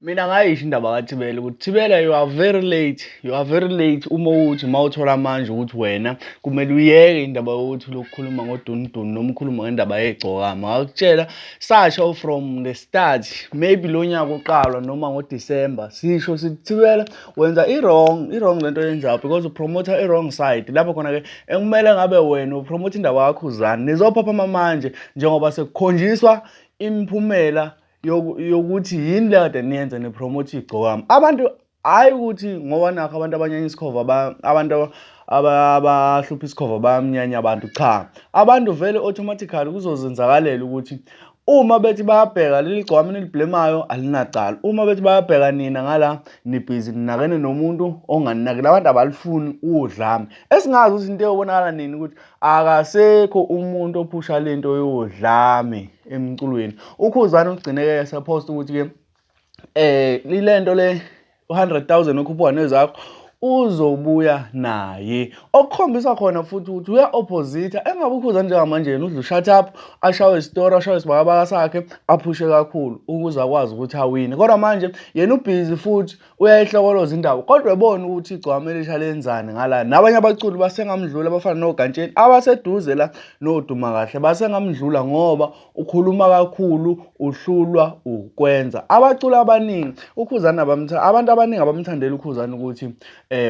Mina ngayisho indaba kaThibela ukuthi Thibela, you are very late, you are very late uma uthi mawuthola manje ukuthi wena kumele uyeke indaba yokuthi lokukhuluma ngodundudundu noma ukhuluma ngendaba yegcokama. Ngakutshela sasho from the start, maybe lo nyaka uqalwa noma ngoDisemba sisho sithi Thibela wenza i-wrong lento oyenzayo because upromotha i-wrong side. Lapho khona-ke ekumele ngabe wena upromotha indaba yakho uzane nizophaphama manje njengoba sekukhonjiswa imiphumela yokuthi yini le kade niyenza nipromote igcokama. Abantu hhayi ukuthi ngoba nakho abantu abanyanya isikhova abantu abahlupha isikhova bayamnyanya abantu, cha. Abantu vele automatically kuzozenzakalela ukuthi uma bethi bayabheka leli gcokama nilibhlemayo alinacala. Uma bethi bayabheka nina ngala nibhizi ninakene nomuntu onganinakile, abantu abalifuni udlame. Esingazi ukuthi into eyobonakala nini ukuthi akasekho umuntu ophusha lento yodlame emculweni. Ukhuzani ugcineke supposed ukuthi-ke lento le 100,000 okhuphuka nezakho uzobuya naye, okukhombisa khona futhi ukuthi uya-opposite. Engabe ukhuzani njengamanje yena udla shut up, ashawe isitori, ashawe isibhakabhaka sakhe, aphushe kakhulu ukuze akwazi ukuthi awine. Kodwa manje yena ubhizi futhi uyayihlokoloza indaba, kodwa ebona ukuthi igcokama elisha lenzani ngalani. Nabanye abaculi basengamdlula abafana noGantsheni abaseduze la noduma kahle basengamdlula ngoba ukhuluma kakhulu, uhlulwa ukwenza. Abaculi abaningi ukhuzani abantu abaningi abamthandela ukhuzani ukuthi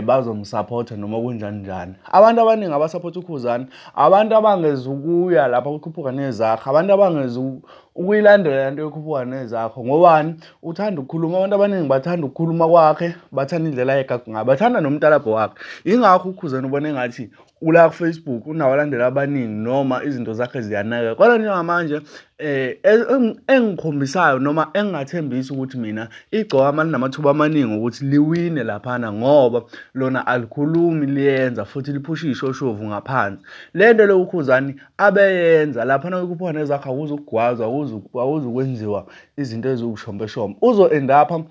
bazomsupport noma kunjani njani. Abantu abaningi abasupport ukhuzani abantu abangezukuya lapha kukhuphuka nezakho, abantu ukuyilandela lento yokhuphuka nezakho. Ngobani? Uthanda ukukhuluma. Abantu abaningi bathanda ukukhuluma kwakhe, bathanda indlela ayegaga ngayo, bathanda nomtalabho wakhe. Yingakho ukhuzani ubone ngathi ula ku-Facebook unawo abalandeli abaningi noma izinto zakhe ziyanaka. Kodwa njengamanje engikhombisayo noma engingathembisa ukuthi mina igcokama linamathuba amaningi ukuthi liwine laphana ngoba lona alikhulumi liyenza futhi liphusha ishoshovu ngaphansi. Lento le ukhuzani abeyenza laphana kukhuphuka nezakho akuzukugwazwa, akuzukwenziwa izinto eziwushompe-shompe. Uzo-endapha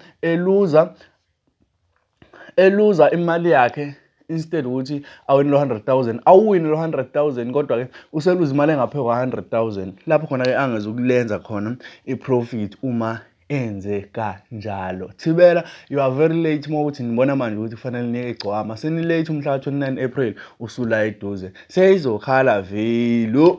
eluza imali yakhe instead ukuthi awine lo 100,000, awuwine lo 100,000 kodwa-ke useluza imali engaphezu kwa-100,000. Lapho khona-ke angezukulenza khona i-profit uma enze kanjalo. Thibela, you are very late uma ukuthi nibona manje ukuthi kufanele niye igcokama. Senilate umhla ka 29 April usula eduze. Sezikhala vele.